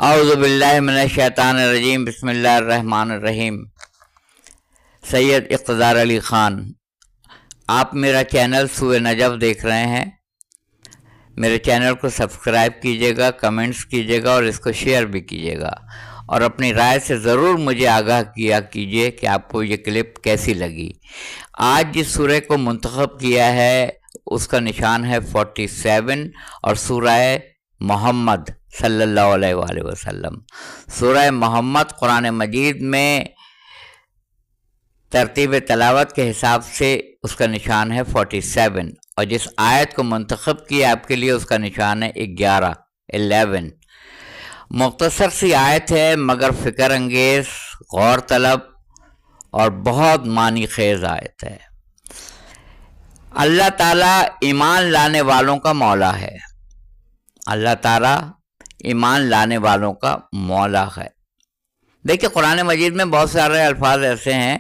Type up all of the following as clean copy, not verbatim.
اعوذ باللہ من الشیطان الرجیم بسم اللہ الرحمن الرحیم۔ سید اقتدار علی خان، آپ میرا چینل سورہ نجف دیکھ رہے ہیں۔ میرے چینل کو سبسکرائب کیجیے گا، کمنٹس کیجیے گا اور اس کو شیئر بھی کیجیے گا، اور اپنی رائے سے ضرور مجھے آگاہ کیا کیجیے کہ آپ کو یہ کلپ کیسی لگی۔ آج جس سورہ کو منتخب کیا ہے اس کا نشان ہے 47 اور سورہ محمد صلی اللہ علیہ وآلہ وسلم۔ سورہ محمد قرآن مجید میں ترتیب تلاوت کے حساب سے اس کا نشان ہے 47، اور جس آیت کو منتخب کیا آپ کے لیے اس کا نشان ہے 11۔ مختصر سی آیت ہے مگر فکر انگیز، غور طلب اور بہت معنی خیز آیت ہے۔ اللہ تعالیٰ ایمان لانے والوں کا مولا ہے۔ اللہ تعالیٰ ایمان لانے والوں کا مولا ہے۔ دیکھیں، قرآن مجید میں بہت سارے الفاظ ایسے ہیں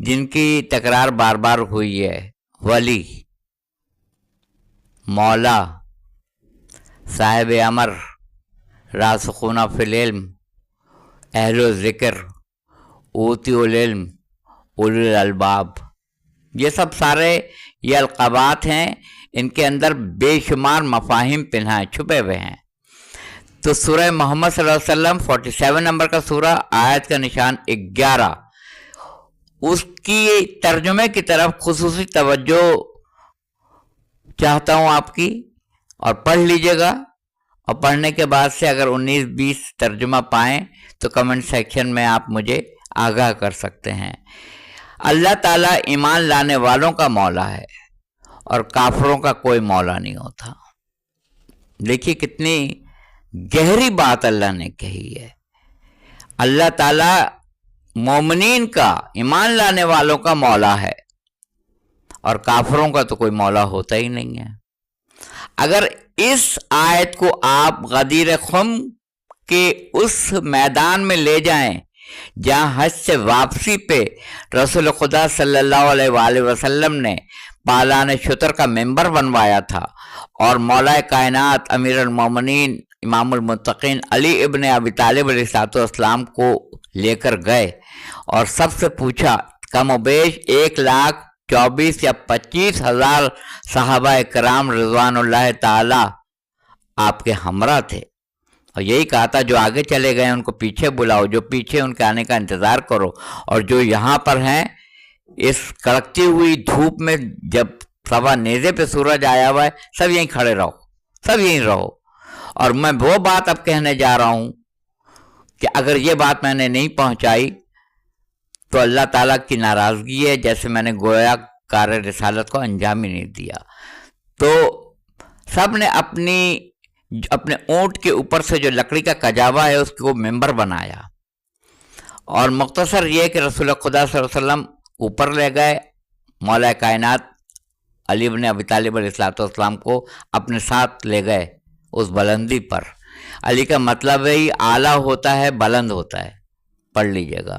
جن کی تکرار بار بار ہوئی ہے۔ ولی، مولا، صاحب امر، راسخون فی العلم، اہل و ذکر، اوتی العلم، اولی الالباب، یہ سب سارے یہ القابات ہیں۔ ان کے اندر بے شمار مفاہیم پنہائے چھپے ہوئے ہیں۔ تو سورہ محمد صلی اللہ علیہ وسلم 47 نمبر کا سورہ، آیت کا نشان 11، اس کی ترجمے کی طرف خصوصی توجہ چاہتا ہوں آپ کی، اور پڑھ لیجئے گا، اور پڑھنے کے بعد سے اگر 19-20 ترجمہ پائیں تو کمنٹ سیکشن میں آپ مجھے آگاہ کر سکتے ہیں۔ اللہ تعالیٰ ایمان لانے والوں کا مولا ہے اور کافروں کا کوئی مولا نہیں ہوتا۔ دیکھیے کتنی گہری بات اللہ نے کہی ہے۔ اللہ تعالیٰ مومنین کا، ایمان لانے والوں کا مولا ہے، اور کافروں کا تو کوئی مولا ہوتا ہی نہیں ہے۔ اگر اس آیت کو آپ غدیر خم کے اس میدان میں لے جائیں جہاں حج سے واپسی پہ رسول خدا صلی اللہ علیہ وآلہ وسلم نے پالان شتر کا ممبر بنوایا تھا، اور مولا کائنات امیر المومنین امام المتقین علی ابن ابی طالب علیہ السلام کو لے کر گئے اور سب سے پوچھا، کم و بیش 1,24,000 یا 25,000 صحابہ کرام رضوان اللہ تعالی آپ کے ہمراہ تھے، اور یہی کہا تھا جو آگے چلے گئے ان کو پیچھے بلاؤ، جو پیچھے ان کے آنے کا انتظار کرو، اور جو یہاں پر ہیں اس کڑکتی ہوئی دھوپ میں، جب سوا نیزے پہ سورج آیا ہوا ہے، سب یہیں کھڑے رہو، سب یہیں رہو۔ اور میں وہ بات اب کہنے جا رہا ہوں کہ اگر یہ بات میں نے نہیں پہنچائی تو اللہ تعالیٰ کی ناراضگی ہے، جیسے میں نے گویا کار رسالت کو انجام ہی نہیں دیا۔ تو سب نے اپنے اونٹ کے اوپر سے جو لکڑی کا کجاوا ہے اس کو ممبر بنایا، اور مختصر یہ کہ رسول خدا صلی اللہ علیہ وسلم اوپر لے گئے، مولا کائنات علی بن ابی طالب علیہ السلام کو اپنے ساتھ لے گئے اس بلندی پر۔ علی کا مطلب ہے اعلیٰ ہوتا ہے، بلند ہوتا ہے، پڑھ لیجئے گا۔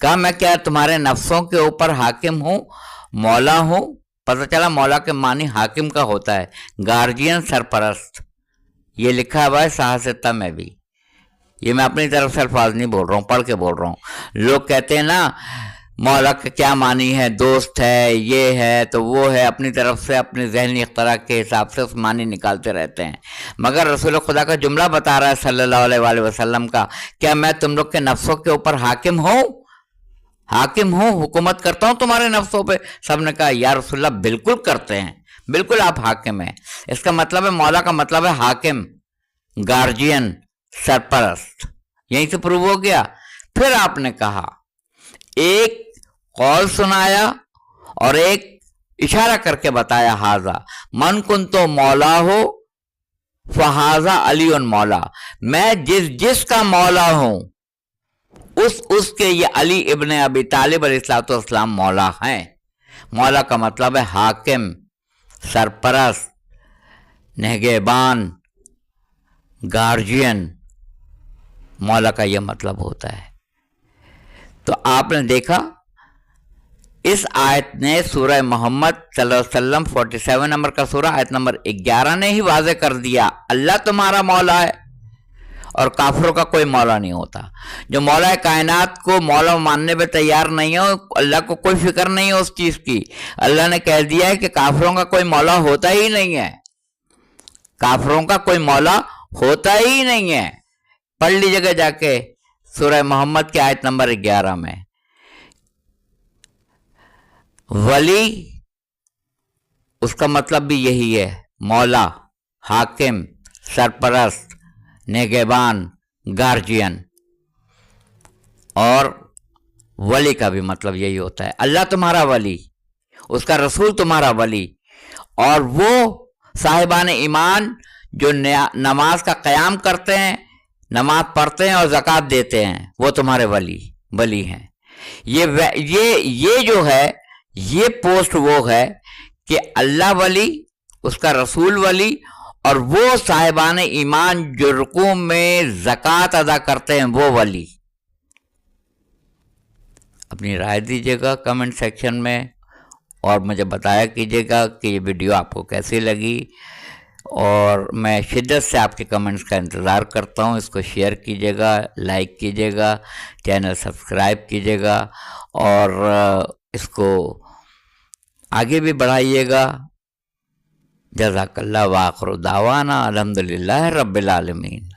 کہا میں کیا تمہارے نفسوں کے اوپر حاکم ہوں، مولا ہوں؟ پتہ چلا مولا کے معنی حاکم کا ہوتا ہے، گارجین، سرپرست۔ یہ لکھا ہوا ہے صحاح میں بھی، یہ میں اپنی طرف سے الفاظ نہیں بول رہا ہوں، پڑھ کے بول رہا ہوں۔ لوگ کہتے ہیں نا مولا کا کیا معنی ہے، دوست ہے، یہ ہے تو وہ ہے، اپنی طرف سے اپنی ذہنی اختراع کے حساب سے اس معنی نکالتے رہتے ہیں، مگر رسول خدا کا جملہ بتا رہا ہے صلی اللہ علیہ وآلہ وسلم کا، کیا میں تم لوگ کے نفسوں کے اوپر حاکم ہوں؟ حاکم ہوں، حکومت کرتا ہوں تمہارے نفسوں پہ؟ سب نے کہا یا رسول اللہ بالکل کرتے ہیں، بالکل آپ حاکم ہیں۔ اس کا مطلب ہے مولا کا مطلب ہے حاکم، گارجین، سرپرست۔ یہیں سے پروو ہو گیا۔ پھر آپ نے کہا، ایک قول سنایا اور ایک اشارہ کر کے بتایا، حاضہ من کن تو مولا ہو فحاظہ علی مولا، میں جس کا مولا ہوں اس کے یہ علی ابن ابی طالب علیہ السلام مولا ہیں۔ مولا کا مطلب ہے حاکم، سرپرست، نگہبان، گارجین، مولا کا یہ مطلب ہوتا ہے۔ تو آپ نے دیکھا اس آیت نے سورہ محمد صلی اللہ علیہ وسلم 47 نمبر کا سورہ آیت نمبر 11 نے ہی واضح کر دیا اللہ تمہارا مولا ہے، اور کافروں کا کوئی مولا نہیں ہوتا. جو مولا کائنات کو مولا ماننے پہ تیار نہیں ہے، اللہ کو کوئی فکر نہیں ہے اس چیز کی. اللہ نے کہہ دیا ہے کہ کافروں کا کوئی مولا ہوتا ہی نہیں ہے، کافروں کا کوئی مولا ہوتا ہی نہیں ہے. پڑھ لیجیے گا جا کے سورہ محمد کی آیت نمبر 11 میں. ولی اس کا مطلب بھی یہی ہے، مولا، حاکم، سرپرست، نگہبان، گارجین. اور ولی کا بھی مطلب یہی ہوتا ہے، اللہ تمہارا ولی، اس کا رسول تمہارا ولی، اور وہ صاحبان ایمان جو نماز کا قیام کرتے ہیں، نماز پڑھتے ہیں اور زکوٰۃ دیتے ہیں، وہ تمہارے ولی ہیں. یہ جو ہے، یہ پوسٹ وہ ہے کہ اللہ ولی، اس کا رسول ولی، اور وہ صاحبان ایمان جو رکوع میں زکوٰۃ ادا کرتے ہیں وہ ولی. اپنی رائے دیجیے گا کمنٹ سیکشن میں، اور مجھے بتایا کیجیے گا کہ یہ ویڈیو آپ کو کیسی لگی. اور میں شدت سے آپ کے کمنٹس کا انتظار کرتا ہوں. اس کو شیئر کیجیے گا، لائک کیجیے گا، چینل سبسکرائب کیجیے گا، اور اس کو آگے بھی بڑھائیے گا. جزاک اللہ، وآخر دعوانا الحمدللہ رب العالمین.